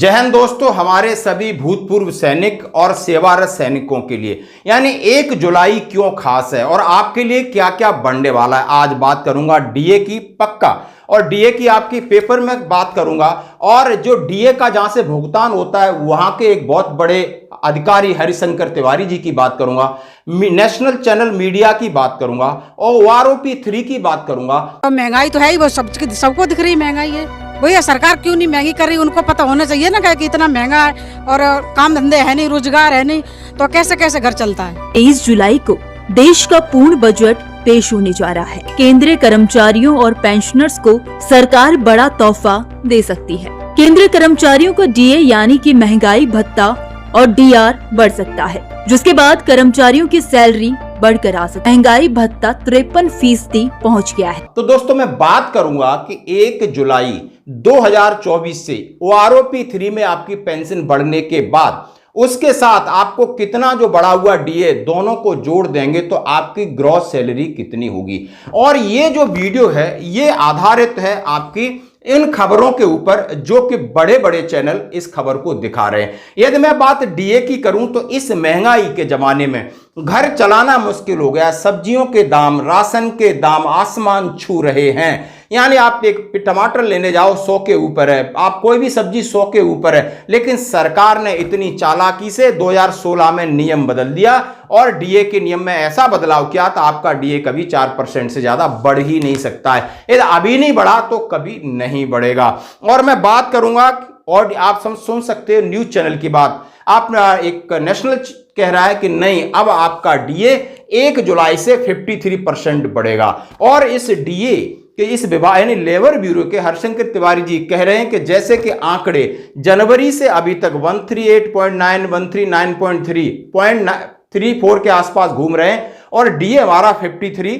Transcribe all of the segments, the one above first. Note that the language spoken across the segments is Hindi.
जय हिंद दोस्तों, हमारे सभी भूतपूर्व सैनिक और सेवारत सैनिकों के लिए यानी 1 जुलाई क्यों खास है और आपके लिए क्या क्या बनने वाला है। आज बात करूंगा डीए की पक्का, और डीए की आपकी पेपर में बात करूंगा, और जो डीए का जहां से भुगतान होता है वहां के एक बहुत बड़े अधिकारी हरिशंकर तिवारी जी की बात करूंगा, नेशनल चैनल मीडिया की बात करूंगा और OROP 3 की बात करूंगा। महंगाई तो है ही, वो सबको दिख रही महंगाई है। भैया सरकार क्यों नहीं महंगी कर रही, उनको पता होना चाहिए ना कि इतना महंगा है और काम धंधे है नहीं, रोजगार है नहीं, तो कैसे कैसे घर चलता है। 23 जुलाई को देश का पूर्ण बजट पेश होने जा रहा है। केंद्रीय कर्मचारियों और पेंशनर्स को सरकार बड़ा तोहफा दे सकती है। केंद्रीय कर्मचारियों को डीए यानी कि महंगाई भत्ता और डीआर बढ़ सकता है, जिसके बाद कर्मचारियों की सैलरी बढ़कर आ सकती है। महंगाई भत्ता 53% पहुंच गया है। तो दोस्तों मैं बात करूंगा कि 1 जुलाई 2024 से OROP 3 में आपकी पेंशन बढ़ने के बाद उसके साथ आपको कितना जो बढ़ा हुआ डीए दोनों को जोड़ देंगे तो आपकी ग्रॉस सैलरी कितनी होगी। और ये जो वीडियो है ये आधारित है आपकी इन खबरों के ऊपर जो कि बड़े बड़े चैनल इस खबर को दिखा रहे हैं। यदि मैं बात डीए की करूं तो इस महंगाई के जमाने में घर चलाना मुश्किल हो गया। सब्जियों के दाम, राशन के दाम आसमान छू रहे हैं। यानी आप एक टमाटर लेने जाओ 100 के ऊपर है, आप कोई भी सब्जी 100 के ऊपर है। लेकिन सरकार ने इतनी चालाकी से 2016 में नियम बदल दिया और डीए के नियम में ऐसा बदलाव किया तो आपका डीए कभी 4% से ज्यादा बढ़ ही नहीं सकता है। यदि अभी नहीं बढ़ा तो कभी नहीं बढ़ेगा। और मैं बात करूंगा, और आप सुन सकते हो न्यूज चैनल की बात, आप एक नेशनल कह रहा है कि नहीं अब आपका डीए 1 जुलाई से 53% बढ़ेगा। और इस डीए कि इस विभाग यानी लेबर ब्यूरो के हरिशंकर तिवारी जी कह रहे हैं कि जैसे कि आंकड़े जनवरी से अभी तक 138.9, 139.3 के आसपास घूम रहे हैं और डीए हमारा 53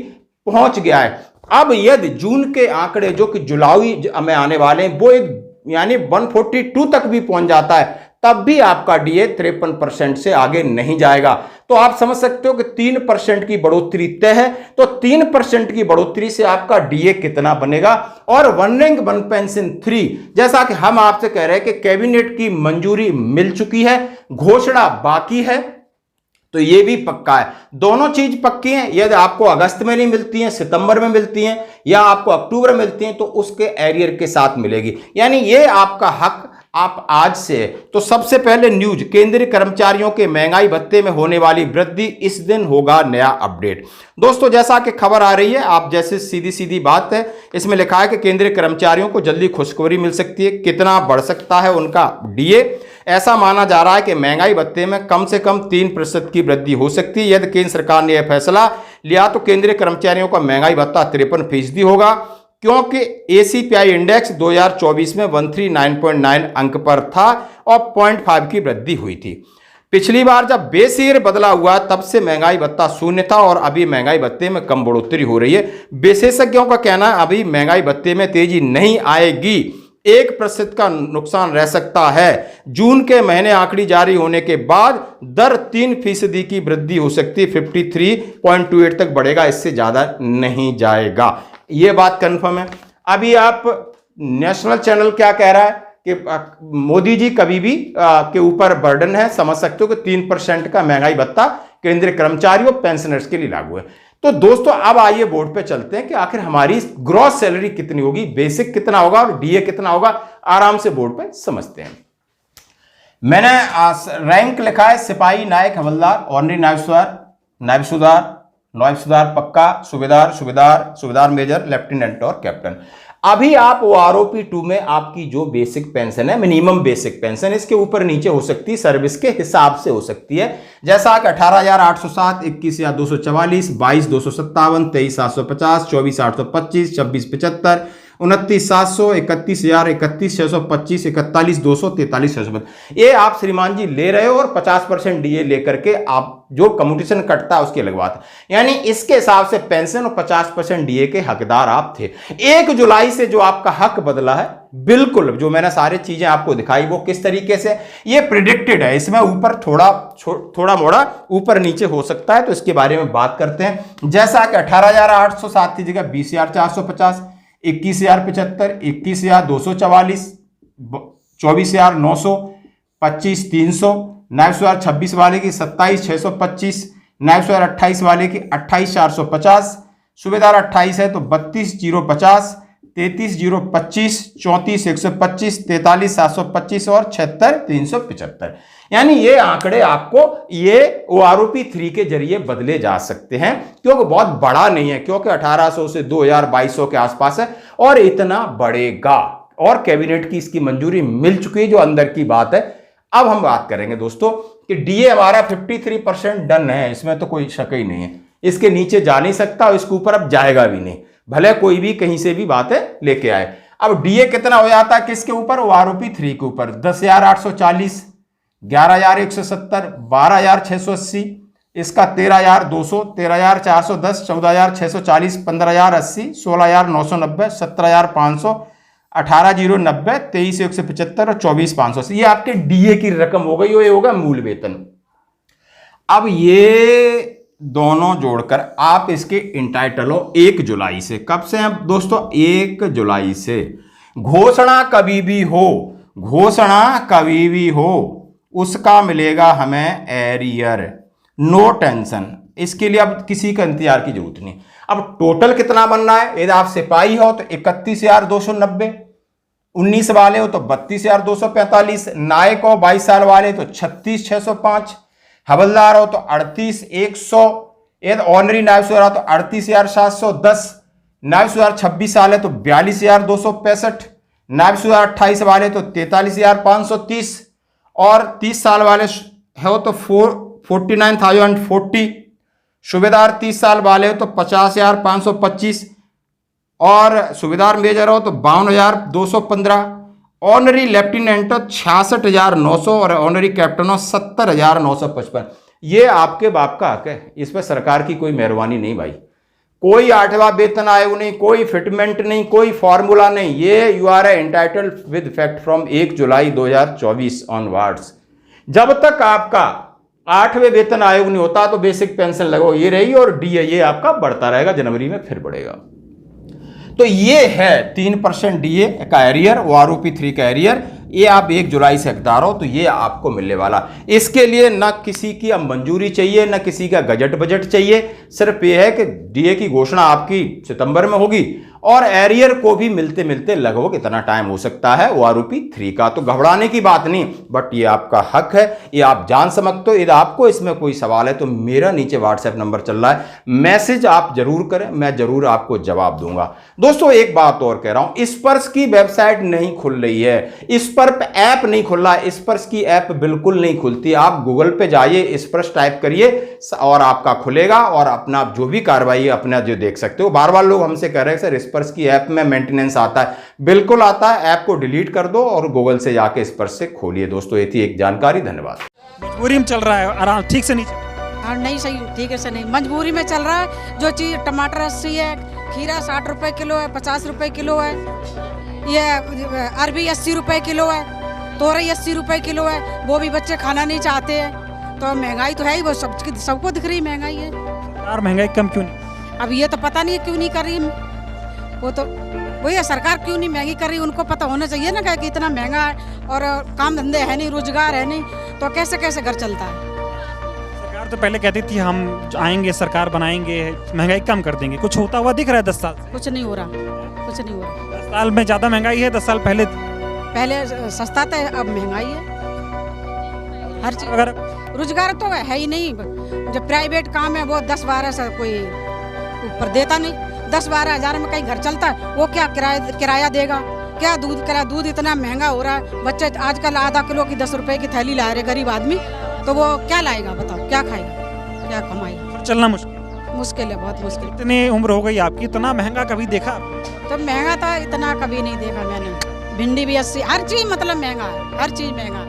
पहुंच गया है। अब यदि जून के आंकड़े जो कि जुलाई में आने वाले हैं वो एक यानी 142 तक भी पहुंच जाता है तब भी आपका डीए 53% से आगे नहीं जाएगा। तो आप समझ सकते हो कि 3% की बढ़ोतरी तय है। तो 3% की बढ़ोतरी से आपका डीए कितना बनेगा। और वन रैंक वन पेंशन 3 जैसा कि हम आपसे कह रहे हैं कि कैबिनेट की मंजूरी मिल चुकी है, घोषणा बाकी है, तो ये भी पक्का है। दोनों चीज पक्की हैं। यदि आपको अगस्त में नहीं मिलती हैं, सितंबर में मिलती हैं या आपको अक्टूबर में मिलती हैं तो उसके एरियर के साथ मिलेगी। यानी ये आपका हक आप आज से। तो सबसे पहले न्यूज, केंद्रीय कर्मचारियों के महंगाई भत्ते में होने वाली वृद्धि, इस दिन होगा नया अपडेट। दोस्तों जैसा कि खबर आ रही है, आप जैसे सीधी सीधी बात है, इसमें लिखा है कि केंद्रीय कर्मचारियों को जल्दी खुशखबरी मिल सकती है। कितना बढ़ सकता है उनका डीए? ऐसा माना जा रहा है कि महंगाई भत्ते में कम से कम 3% की वृद्धि हो सकती है। यदि केंद्र सरकार ने यह फैसला लिया तो केंद्रीय कर्मचारियों का महंगाई भत्ता 53% होगा, क्योंकि ACPI इंडेक्स 2024 में 139.9 अंक पर था और 0.5 की वृद्धि हुई थी। पिछली बार जब बेस ईयर बदला हुआ तब से महंगाई भत्ता 0 था और अभी महंगाई भत्ते में कम बढ़ोतरी हो रही है। विशेषज्ञों का कहना है अभी महंगाई भत्ते में तेजी नहीं आएगी, 1% का नुकसान रह सकता है। जून के महीने आंकड़ी जारी होने के बाद दर 3% की वृद्धि हो सकती है, 53.28 तक बढ़ेगा, इससे ज्यादा नहीं जाएगा। ये बात कंफर्म है। अभी आप नेशनल चैनल क्या कह रहा है कि मोदी जी कभी भी के ऊपर बर्डन है, समझ सकते हो कि 3% का महंगाई भत्ता केंद्रीय कर्मचारियों पेंशनर्स के लिए लागू है। तो दोस्तों अब आइए बोर्ड पे चलते हैं कि आखिर हमारी ग्रॉस सैलरी कितनी होगी, बेसिक कितना होगा और डीए कितना होगा, आराम से बोर्ड पे समझते हैं। मैंने रैंक लिखा है सिपाही, नायक, हवलदार, ऑनरी नायब सुधार, नायब सुधार पक्का, सूबेदार मेजर, लेफ्टिनेंट और कैप्टन। अभी आप OROP 2 में आपकी जो बेसिक पेंशन है, मिनिमम बेसिक पेंशन, इसके ऊपर नीचे हो सकती है, सर्विस के हिसाब से हो सकती है। जैसा कि 18,807, 21,244, 22,257, 23,750, 24,825, 26,75, 29,700, 31,000, 31,625, 41,200, 43,650। ये आप श्रीमान जी ले रहे हो और 50% डीए लेकर के आप जो कम्युटेशन कटता है उसकी अलग बात है। यानी इसके हिसाब से पेंशन और 50% डीए के हकदार आप थे। 1 जुलाई से जो आपका हक बदला है, बिल्कुल जो मैंने सारी चीजें आपको दिखाई वो किस तरीके से ये प्रिडिक्टेड है। इसमें ऊपर थोड़ा मोड़ा ऊपर नीचे हो सकता है, तो इसके बारे में बात करते हैं। जैसा कि 18,807 की जगह 20,450, 21,075, 21,244, 24,900, 25,300, नायब सुधार 26 वाले की 27,625, नायब सुधार 28 वाले की 28,450, सूबेदार 28 है तो 32,050, 33,025, 34,125, 43,725 और 76,375। यानी ये आंकड़े आपको ये OROP 3 के जरिए बदले जा सकते हैं, क्योंकि बहुत बड़ा नहीं है, क्योंकि 1800 से 2000-2200 के आसपास है और इतना बढ़ेगा और कैबिनेट की इसकी मंजूरी मिल चुकी है, जो अंदर की बात है। अब हम बात करेंगे दोस्तों कि डीए हमारा 53% डन है, इसमें तो कोई शक ही नहीं है, इसके नीचे जा नहीं सकता और इसके ऊपर अब जाएगा भी नहीं, भले कोई भी कहीं से भी बातें लेके आए। अब डीए कितना हो जाता है किसके ऊपर? OROP 3 के ऊपर 10,840, 11,170, 12,680, इसका 13,200, 13,410, 14,640, 15,080, 16,990, 17,500, 18,090, 23,175 और 24,500। ये आपके डीए की रकम हो गई, ये होगा मूल वेतन। अब ये दोनों जोड़कर आप इसके इंटाइटल हो 1 जुलाई से। कब से हैं दोस्तों? 1 जुलाई से। घोषणा कभी भी हो, घोषणा कभी भी हो, उसका मिलेगा हमें एरियर, नो टेंशन। इसके लिए अब किसी का इंतजार की जरूरत नहीं। अब टोटल कितना बनना है? यदि आप सिपाही हो तो 31,290, 19 वाले हो तो 32,245, नायक हो 22 साल वाले तो 36,605, हवलदार हो तो 38,100, यदि ऑनरी नायब सुधार तो 38,710, नायब सुधार 26 साल है तो 42,265, नायब सुधार 28 वाले तो 43,530 और 30 साल वाले हो तो 49,040, सूबेदार 30 साल वाले हो तो 50,525 और सूबेदार मेजर हो तो 52,215, ऑनरी लेफ्टिनेंट हो 66,900 और ऑनरी कैप्टन हो 70,955। ये आपके बाप का हक है, इस पर सरकार की कोई मेहरबानी नहीं भाई। कोई 8वां वेतन आयोग नहीं, कोई फिटमेंट नहीं, कोई फॉर्मूला नहीं, ये you are entitled with effect from 1 जुलाई 2024 ऑनवर्ड्स। जब तक आपका 8वें वेतन आयोग नहीं होता तो बेसिक पेंशन लगो ये रही और डीए ये आपका बढ़ता रहेगा, जनवरी में फिर बढ़ेगा। तो ये है 3% डीए का एरियर, OROP 3 का एरियर। ये आप 1 जुलाई से हकदार हो तो ये आपको मिलने वाला। इसके लिए ना किसी की अब मंजूरी चाहिए, ना किसी का बजट चाहिए, सिर्फ ये है कि डीए की घोषणा आपकी सितंबर में होगी और एरियर को भी मिलते मिलते लगभग इतना टाइम हो सकता है OROP 3 का। तो घबराने की बात नहीं, बट ये आपका हक है, ये आप जान समझते हो। यदि आपको इसमें कोई सवाल है तो मेरा नीचे WhatsApp नंबर चल रहा है, मैसेज आप जरूर करें, मैं जरूर आपको जवाब दूंगा। दोस्तों एक बात और कह रहा हूं, स्पर्श की वेबसाइट नहीं खुल रही है, स्पर्श ऐप नहीं खुल रहा है, स्पर्श की ऐप बिल्कुल नहीं खुलती। आप गूगल पे जाइए, स्पर्श टाइप करिए और आपका खुलेगा और अपना जो भी कार्रवाई है अपना जो देख सकते हो। बार बार लोग हमसे कह रहे हैं सर स्पर्श की ऐप में मेंटेनेंस आता है, बिल्कुल आता है। ऐप को डिलीट कर दो और गूगल से जाके स्पर्श से खोलिए। दोस्तों ये थी एक जानकारी, धन्यवाद। मजबूरी में चल रहा है, आराम ठीक से नहीं चल रहा। हाँ नहीं सही, ठीक है से नहीं, मजबूरी में चल रहा है। जो चीज़ टमाटर 80 है, खीरा 60 रुपए किलो है, 50 रुपए किलो है, ये अरबी 80 रुपए किलो है, तोरई 80 रुपए किलो है, वो भी बच्चे खाना नहीं चाहते हैं। तो महंगाई तो है ही, वो सबको दिख रही महंगाई है। यार महंगाई कम क्यों नहीं? अब ये तो पता नहीं क्यों नहीं कर रही, वो तो वही है, सरकार क्यों नहीं महंगी कर रही, उनको पता होना चाहिए ना कि इतना महंगा है और काम धंधे है नहीं, रोजगार है नहीं, तो कैसे कैसे घर चलता है। सरकार तो पहले कहती थी हम आएंगे, सरकार बनाएंगे, महंगाई कम कर देंगे। कुछ होता हुआ दिख रहा है 10 साल से? कुछ नहीं हो रहा, कुछ नहीं हो रहा। 10 साल में ज़्यादा महंगाई है, 10 साल पहले सस्ता था, अब महंगाई है हर चीज। अगर रोजगार तो है ही नहीं, जो प्राइवेट काम है वो 10-12 से कोई ऊपर देता नहीं। 10-12 हज़ार में कहीं घर चलता है, वो क्या किराया देगा, क्या दूध इतना महंगा हो रहा है। बच्चे आजकल आधा किलो की 10 रुपए की थैली ला रहे गरीब आदमी, तो वो क्या लाएगा बताओ, क्या खाएगा, क्या कमाएगा। चलना मुश्किल है, बहुत मुश्किल। इतनी उम्र हो गई आपकी, इतना महंगा कभी देखा? तो महंगा था इतना कभी नहीं देखा मैंने। भिंडी भी 80, हर चीज मतलब महंगा है, हर चीज महंगा है।